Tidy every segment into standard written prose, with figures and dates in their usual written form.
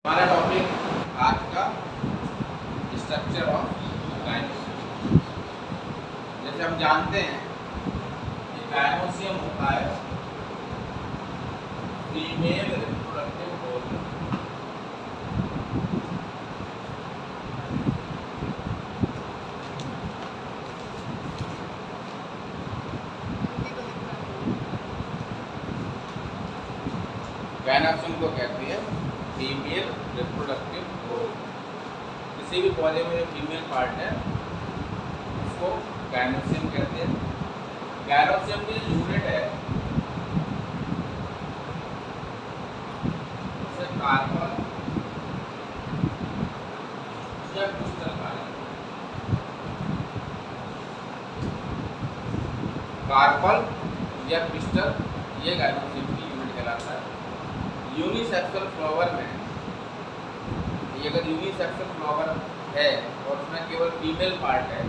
हमारा टॉपिक आज का स्ट्रक्चर ऑफ गायनोसियम। जैसे हम जानते हैं कि गायनोसियम होता है फीमेल रिप्रोडक्टिव ऑर्गन। गायनोसियम को कहते हैं फीमेल रिप्रोडक्टिव ऑर्गन। किसी भी पौधे में जो फीमेल पार्ट है उसको गायनोसियम कहते हैं। गायनोसियम की जो यूनिट है उसे कार्पल या पिस्टल कहा जाता है। कार्पल या पिस्टल ये गायनोसियम की यूनिट कहलाता है। यूनिसेक्सुअल फ्लावर में ये अगर यूनिसेक्सुअल फ्लावर है और उसमें केवल फीमेल पार्ट है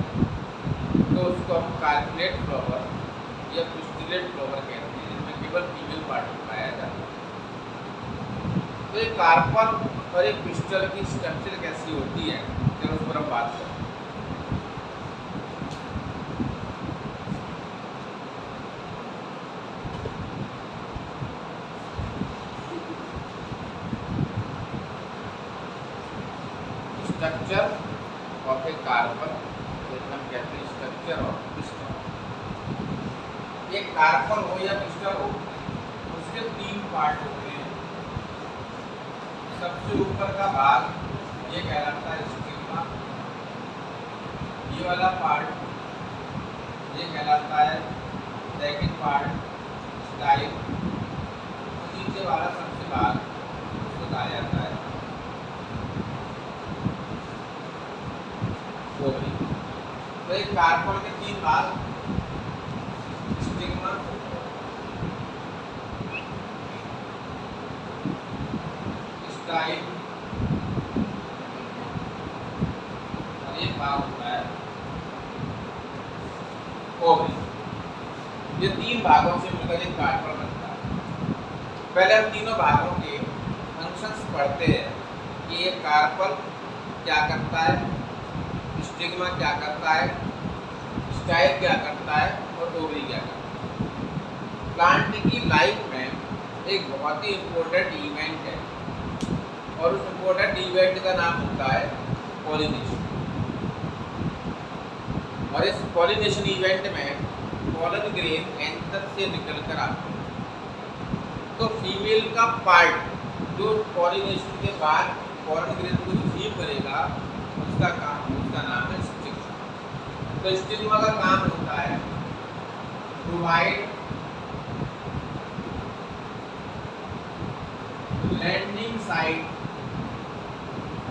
तो उसको हम कार्पलेट फ्लावर या पिस्टिलेट फ्लावर कहते हैं, जिसमें केवल फीमेल पार्ट पाया जाता है। तो ये कार्पल और एक पिस्टल की स्ट्रक्चर कैसी होती है फिर उस पर हम बात करते हैं। स्ट्रक्चर ऑफ ए कार्पल, जैसे हम कहते हैं स्ट्रक्चर ऑफ पिस्टल। एक कार्पल हो या पिस्टल हो उसके तीन पार्ट होते हैं। सबसे ऊपर का भाग ये कहलाता है स्टिग्मा, ये वाला पार्ट ये कहलाता है सेकंड पार्ट स्टाइल, नीचे वाला सबसे भाग उसको कहा जाता है ओवरी। तो एक कार्पल के तीन भाग स्टिग्मा, स्टाइल और एक भाग होता है ओवरी। ये तीन भागों से मिलकर एक कार्पल बनता है। पहले हम तीनों भागों के फंक्शंस पढ़ते हैं कि ये कार्पल क्या करता है, स्टिग्मा क्या करता है, स्टाइल क्या करता है और ओवरी क्या करता है। प्लांट की लाइफ में एक बहुत ही इम्पोर्टेंट इवेंट है और उस इम्पोर्टेंट इवेंट का नाम होता है पॉलिनेशन। और इस पॉलिनेशन इवेंट में पॉलन ग्रेन एंथर से निकल कर आता है। तो फीमेल का पार्ट जो पॉलिनेशन के बाद पॉलन ग्रेन को रिसीव करेगा उसका नाम है स्टिग्मा। तो स्टिग्मा का काम होता है प्रोवाइड लैंडिंग साइट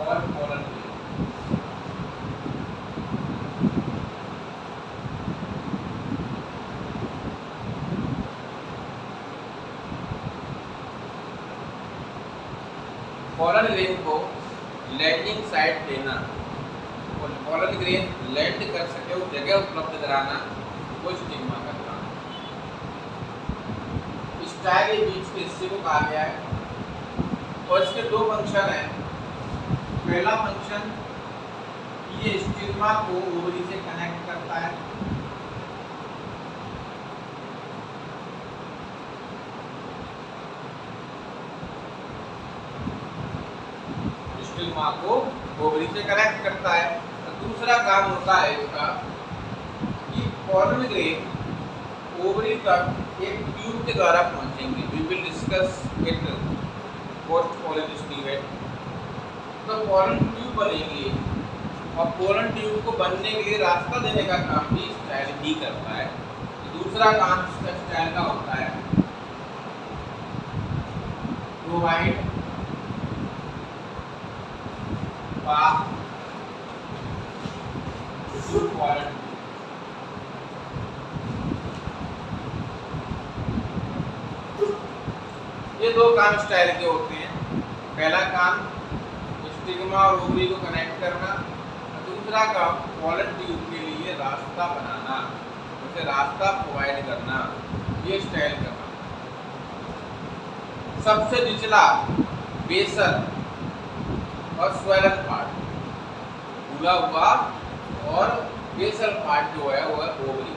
और पॉलन ग्रेन। पॉलन ग्रेन को लैंडिंग साइट देना और पॉलन ग्रेन लैंड कर सके उस जगह उपलब्ध कराना वो स्टिग्मा का काम। स्टाइल के बीच के हिस्से को कहा गया है और इसके दो फंक्शन हैं। पहला फंक्शन ये स्टिग्मा को ओवरी से कनेक्ट करता है। स्टिग्मा को ओवरी से कनेक्ट करता है। दूसरा काम होता है इसका कि पॉलन ग्रेन ओवरी तक एक ट्यूब के द्वारा पहुंचेंगे। We will discuss it post pollination event. तो पॉलन ट्यूब बनेंगे और पॉलन ट्यूब को बनने के लिए रास्ता देने का काम भी स्टाइल ही करता है। तो दूसरा काम इसका स्टाइल का होता है प्रोवाइड ये दो काम स्टाइल के होते हैं। पहला काम स्टिग्मा और ओवरी को कनेक्ट करना, दूसरा काम पॉलन ट्यूब के लिए रास्ता बनाना, उसे रास्ता प्रोवाइड करना, ये स्टाइल का काम। सबसे निचला बेसल और स्वेलन पार्ट, फूला हुआ, और बेसल पार्ट जो है वो है ओवरी।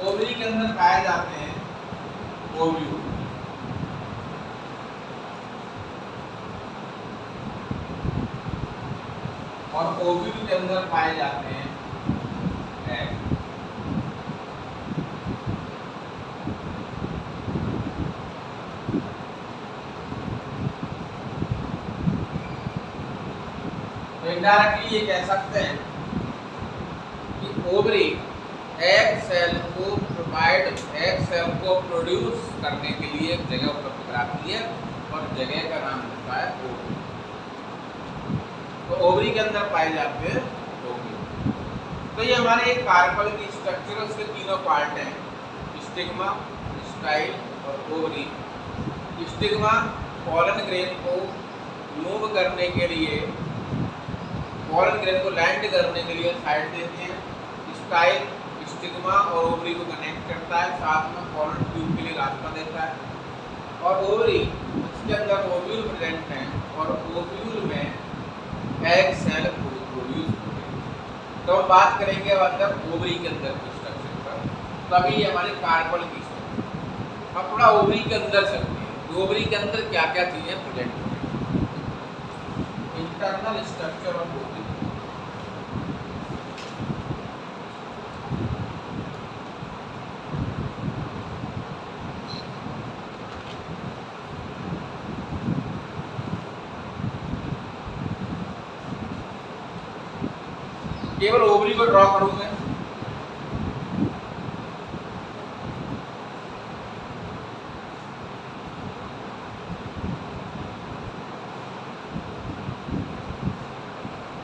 ओवरी के अंदर पाए जाते हैं ओव्यूल, और ओव्यूल के अंदर पाए जाते हैं एग। तो इनडायरेक्टली ये कह सकते हैं कि ओवरी एग सेल को प्रोड्यूस करने के लिए एक जगह उपलब्ध कराती है, और जगह का नाम होता है ओवरी। तो ओवरी के अंदर पाए जाते हैं ओव्यूल। तो ये हमारे एक कार्पल की स्ट्रक्चर, उसके तीनों पार्ट हैं, स्टिग्मा, स्टाइल और ओवरी। स्टिग्मा पॉलन ग्रेन को मूव करने के लिए, पॉलन ग्रेन को लैंड करने के लिए साइड देते हैं। स्टाइल स्टिग्मा और ओवरी को कनेक्ट करता है, साथ में पॉलन ट्यूब के लिए रास्ता देता है। और ओवरी, इसके अंदर ओव्यूल प्रेजेंट है, और ओव्यूल में एग सेल प्रोड्यूस होते हैं। तो हम बात करेंगे अब अंदर ओवरी के अंदर की स्ट्रक्चर पर। तो अभी ये हमारे कार्पल की स्ट्रक्चर। अब थोड़ा ओवरी के अंदर चलते हैं, ओवरी के अंदर क्या क्या चीजें प्रेजेंट होती हैं। Internal structure of ovary. केवल ओवरी को ड्रॉ करूंगा।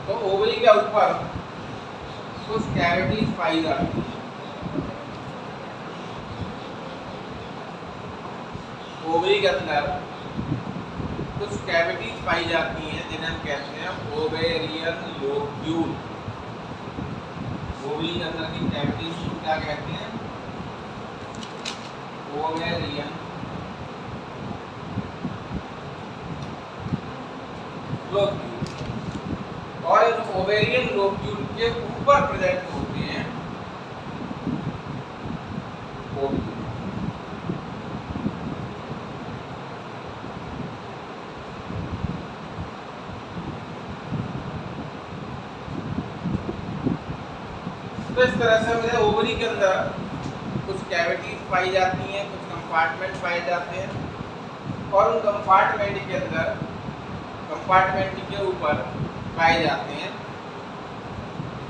तो ओवरी के ऊपर कुछ कैविटीज पाई जाती है। ओवरी के अंदर कुछ कैविटीज पाई जाती हैं जिन्हें हम कहते हैं ओवेरियन लोब्यूल। ओवरी के अंदर की कैविटीज को क्या कहते हैं? Ovarian lobule. और इन ओवेरियन लोब्यूल के ऊपर प्रेजेंट होते हैं ओव्यूल। तो इस तरह से मुझे ओवरी के अंदर कुछ कैविटीज पाई जाती हैं, कुछ कंपार्टमेंट पाए जाते हैं, और उन कंपार्टमेंट के अंदर, कंपार्टमेंट के ऊपर पाए जाते हैं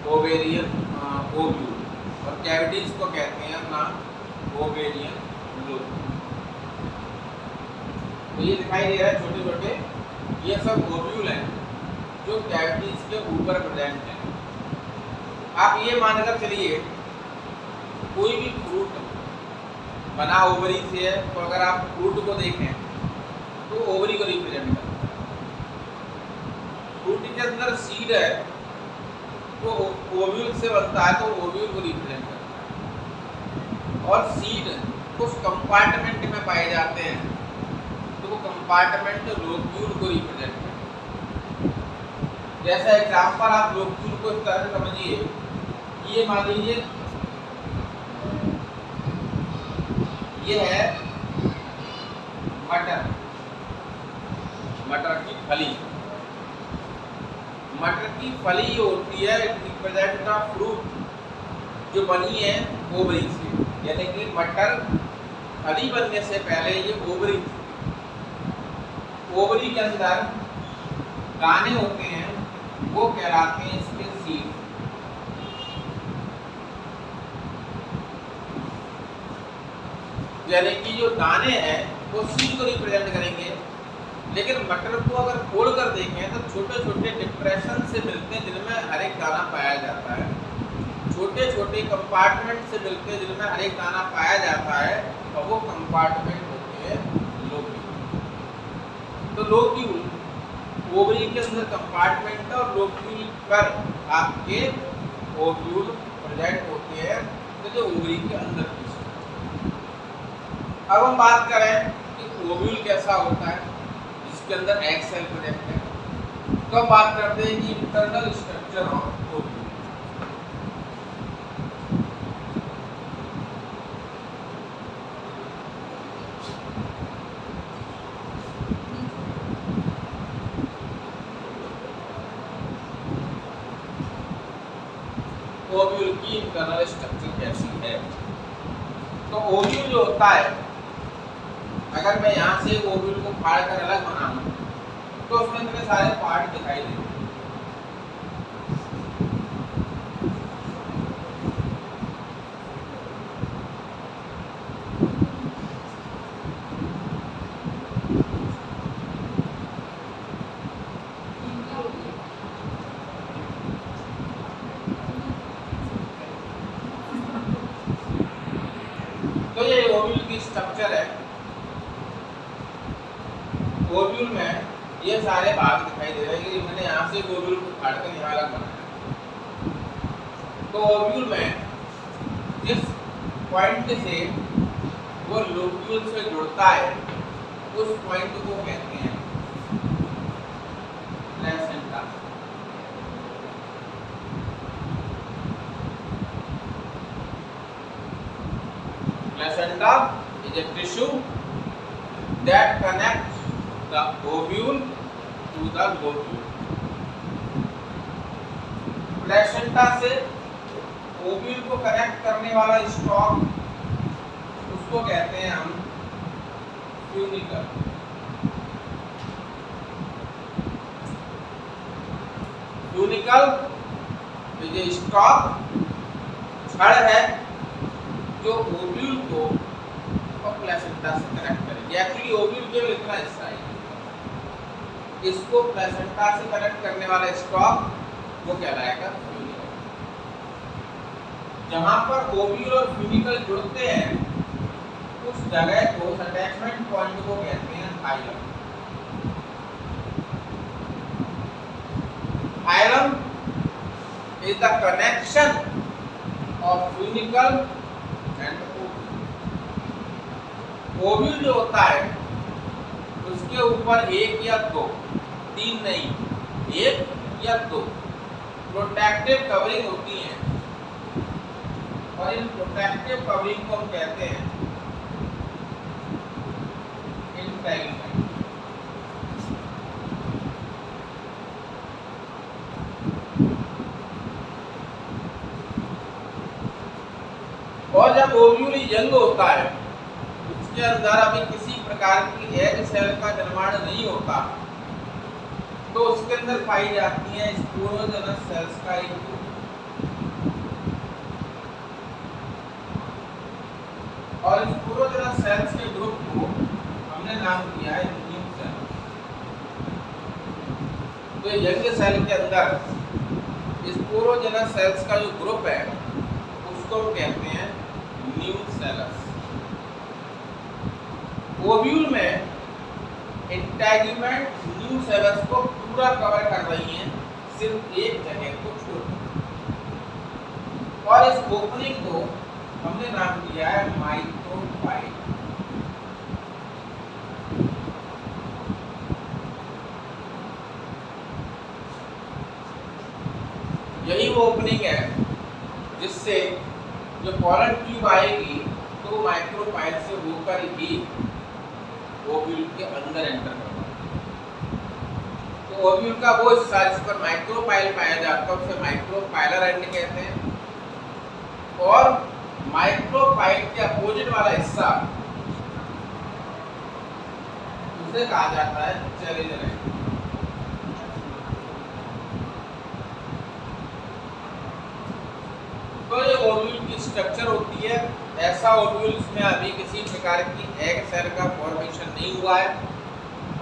ओवेरियन ओव्यूल, और कैविटीज को कहते हैं अपना ओवेरियन लोब्यूल। तो ये दिखाई दे रहा है छोटे छोटे, ये सब ओव्यूल हैं जो कैविटीज के ऊपर प्रेजेंट हैं। आप ये मानकर चलिए कोई भी फ्रूट बना ओवरी से है, तो अगर आप फ्रूट को देखें तो ओवरी को रिप्रेजेंट करता है। फ्रूट के अंदर सीड है तो ओव्यूल से बनता है, तो ओव्यूल को रिप्रेजेंट करता है। और सीड कुछ कंपार्टमेंट में पाए जाते हैं, तो वो कंपार्टमेंट लोब्यूल को रिप्रेजेंट करता है। जैसा एग्जाम्पल आप लोब्यूल को इस तरह से समझिए, ये मान लीजिए ये है मटर, मटर की फली। मटर की फली होती है, इट रिप्रेजेंट द फ्रूट जो बनी है ओवरी से, यानी कि मटर फली बनने से पहले ये ओवरी थी। ओवरी के अंदर दाने होते हैं, वो कहलाते हैं इसके सीड। यानी कि जो दाने हैं वो सीड को रिप्रेजेंट करेंगे। लेकिन मटर को अगर खोल कर देखें तो छोटे छोटे डिप्रेशन से मिलते हैं जिनमें हर एक दाना पाया जाता है, छोटे छोटे कंपार्टमेंट से मिलते हैं जिनमें हर एक दाना पाया जाता है, और वो कंपार्टमेंट होते हैं लोब्यूल। तो लोब्यूल ओवरी के अंदर कंपार्टमेंट है, और लोब्यूल पर आपके ओव्यूल प्रेजेंट होते हैं, तो जो ओवरी के अंदर। अब हम बात करें कि ओव्यूल कैसा होता है, जिसके अंदर एग सेल प्रेजेंट है। तो बात करते हैं कि internal structure of ovule. Ovule की इंटरनल स्ट्रक्चर कैसी है? तो ओव्यूल जो होता है, अगर मैं यहाँ से ओव्यूल को फाड़ कर अलग बनाऊं तो उसमें इतने सारे पार्ट दिखाई देंगे। तो ये ओव्यूल की स्ट्रक्चर है। ओव्यूल में ये सारे भाग दिखाई दे रहे हैं कि मैंने यहाँ से ओव्यूल को काटकर यहाँ अलग बनाया। तो ओव्यूल में जिस पॉइंट से वो लोब्यूल से जुड़ता है उस पॉइंट को कहते हैं placenta. Placenta is a tissue that connects the ovule to the lobule. Placenta से ओव्यूल को कनेक्ट करने वाला स्टॉक, उसको कहते हैं हम funicle. Funicle is a stock, छड़ है जो ओव्यूल को और प्लेसेंटा से कनेक्ट करेगी। एक्चुअली ओव्यूल केवल इतना हिस्सा है, इसको प्लेसेंटा से कनेक्ट करने वाला स्टॉक वो कहलाएगा फ्यूनिकल। जहां पर ओव्यूल और फ्यूनिकल जुड़ते हैं उस जगह को, अटैचमेंट पॉइंट को कहते हैं hilum. Hilum is the connection of funicle and ovule जो होता है उसके ऊपर एक या दो, तीन नहीं, एक या दो प्रोटेक्टिव कवरिंग होती हैं और इन प्रोटेक्टिव कवरिंग को हम कहते हैं इंटेगुमेंट। और जब ओव्यूल यंग होता है, उसके अंदर अभी किसी प्रकार की एग सेल का निर्माण नहीं होता, तो उसके अंदर पाई जाती है स्पोरोजेनस सेल्स का एक ग्रुप। और स्पोरोजेनस सेल्स के ग्रुप को हमने नाम दिया है न्यू सेल। तो यंग सेल के अंदर स्पोरोजेनस सेल्स का जो ग्रुप है उसको कहते हैं न्यू सेलस। ओव्यूल में इंटेगुमेंट न्यू सेलस को पूरा कवर कर रही हैं, सिर्फ एक जगह को छोड़। और इस ओपनिंग को हमने नाम दिया है माइक्रोपाइल। यही वो ओपनिंग है जिससे जो पॉलन ट्यूब आएगी तो माइक्रोपाइल से होकर ही ओव्यूल के अंदर एंटर करता है। तो ओव्यूल का वो हिस्सा जिस पर माइक्रोपाइल पाया जाता है उसे माइक्रोपाइलर एंड कहते हैं, और माइक्रोपाइल के अपोजिट वाला हिस्सा उसे कहा जाता है चैलेंजर एंड। तो ये ओव्यूल की स्ट्रक्चर होती है। ऐसा ओव्यूल जिसमें अभी किसी प्रकार की एग सेल का फॉर्मेशन नहीं हुआ है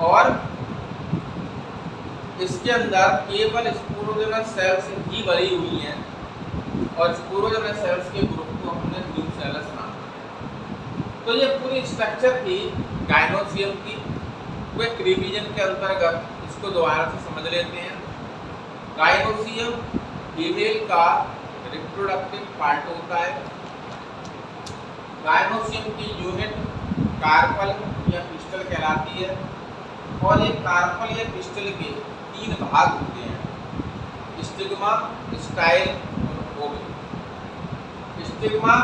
और इसके अंदर केवल स्पोरोजेनस सेल्स ही भरी हुई हैं, और स्पोरोजेनस सेल्स के ग्रुप को हमने न्यू सेलस नाम दिया। तो ये पूरी स्ट्रक्चर थी गायनोसियम की। वो एक रिवीजन के अंतर्गत इसको दोबारा से समझ लेते हैं। गायनोसियम फीमेल का रिप्रोडक्टिव पार्ट होता है। गायनोसियम की यूनिट कार्पल या पिस्टल कहलाती है। और ये कार्पल या पिस्टल के 3 भाग होते हैं, स्टिग्मा, स्टाइल और ओवरी। स्टिग्मा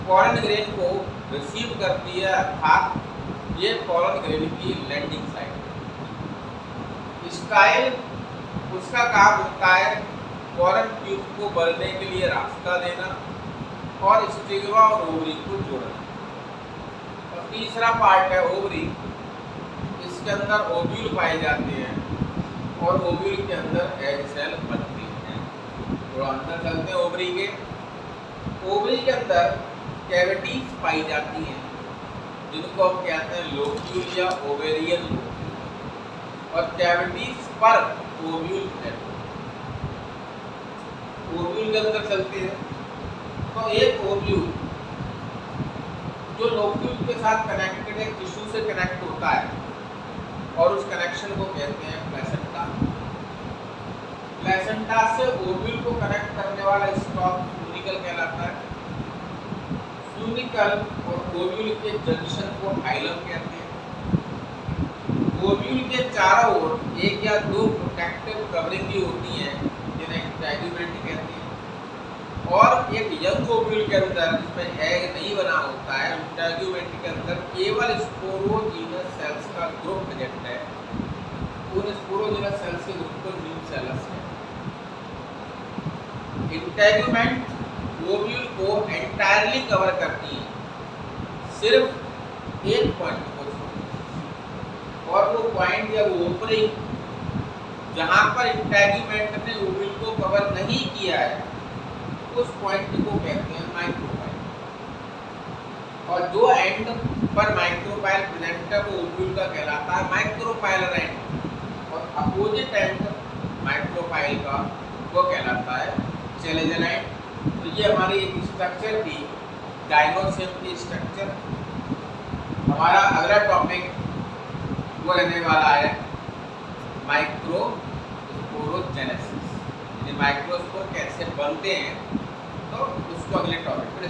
पॉलन ग्रेन को रिसीव करती है, अर्थात ये पॉलन ग्रेन की लैंडिंग साइट। स्टाइल उसका काम होता है पॉलन ट्यूब को बढ़ने के लिए रास्ता देना और स्टिग्मा और ओवरी को जोड़ना। और तीसरा पार्ट है ओवरी, इसके अंदर ओव्यूल पाए जाते हैं और ओव्यूल के अंदर एग सेल बनते हैं। थोड़ा अंदर चलते हैं ओवरी के। ओवरी के अंदर कैविटीज पाई जाती हैं जिनको हम कहते हैं लोक्यूल या ओवेरियन लोक्यूल, और कैविटीज पर ओव्यूल है। ओव्यूल के अंदर चलते हैं तो एक ओव्यूल जो लोक्यूल के साथ कनेक्टेड है, टिश्यू से कनेक्ट होता है और उस कनेक्शन को कहते हैं प्लेसेंटा। प्लेसेंटा से ओव्यूल को कनेक्ट करने वाला स्टॉक फ्यूनिकल कहलाता है। फ्यूनिकल और ओव्यूल के जंक्शन को हाइलम कहते हैं। ओव्यूल के चारों ओर एक या दो प्रोटेक्टिव कवरिंग भी होती है जिन्हें इंटेग्यूमेंट कहते हैं। और एक यंग ओव्यूल के अंदर जिसमें एग नहीं बना होता है, इंटेग्यूमेंट के अंदर केवल स्पोरोजीनस सेल्स का ग्रुप प्रेजेंट है। उन स्पोरोजीनस सेल्स के ग्रुप को न्यूसेलस है। इंटेग्यूमेंट ओव्यूल को एंटायरली कवर करती है, सिर्फ एक पॉइंट को छोड़, और वो पॉइंट या वो ओपनिंग जहां पर इंटेग्यूमेंट ने ओव्यूल को कवर नहीं किया है उस पॉइंट को कहते हैं माइक्रोपाइल। और जो एंड पर माइक्रोपाइल प्रेजेंट है वो ओव्यूल का कहलाता है माइक्रोपाइलर एंड, और अपोजिट एंड माइक्रोपाइल का वो कहलाता है चैलेंजर एंड। तो ये हमारी एक स्ट्रक्चर थी, डायनोसियम की स्ट्रक्चर। हमारा अगला टॉपिक वो रहने वाला है माइक्रोस्पोरोजेनेसिस, यानी माइक्रोस्पोर कैसे बनते हैं, तो उसको अगले टॉपिक पर